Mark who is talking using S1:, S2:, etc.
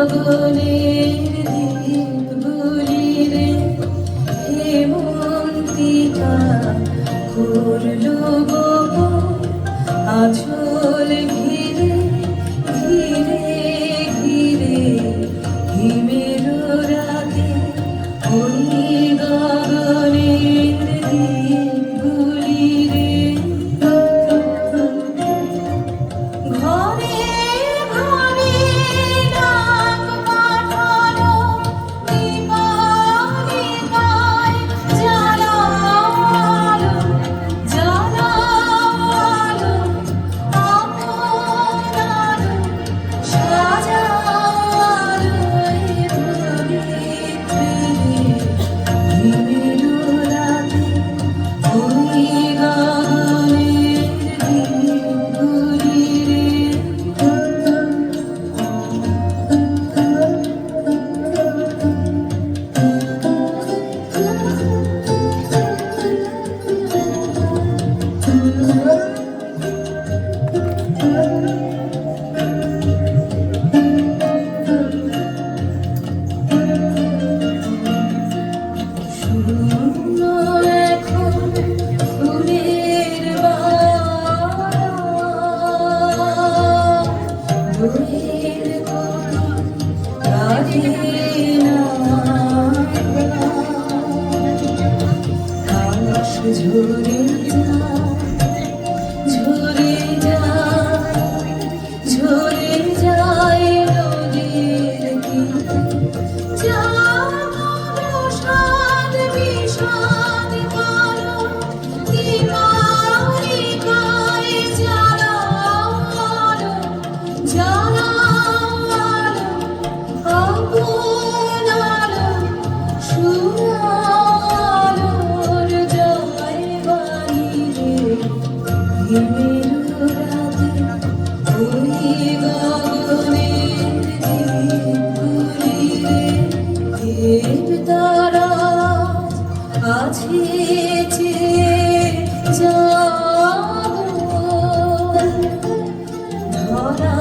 S1: গগনের দ্বীপগুলি রে হেমন্তিকা করলো গোপন আঁচল ঘিরে ঘিরে ঘিরে হিমের রাতে ওই গগনের দ্বীপগুলি রে ঘরে ঘরে ডাক পাঠানো দীপালিকায় জ্বালাও আলো জ্বালাও আলো আপন আলো সাজাও আলোয় ধরিত্রী হিমের রাতে ওই গগনের দ্বীপগুলি রে শূন্য এখন ফুলের বাগান দোয়েল কলি কাঁদে না আকাশ ঝরে ঝরে যায় ঝরে যায় নদীর তীরে জাগো সাদ বিষাদ কালো দীপালিকায় জ্বালাও আলো জ্বালাও আলো আপন আলো শুনাও আলোর জয় বাণী রে হিমের রাতে ওই গগনের দ্বীপগুলি রে দেবতারাজ আছে চেয়ে জাগো ধরা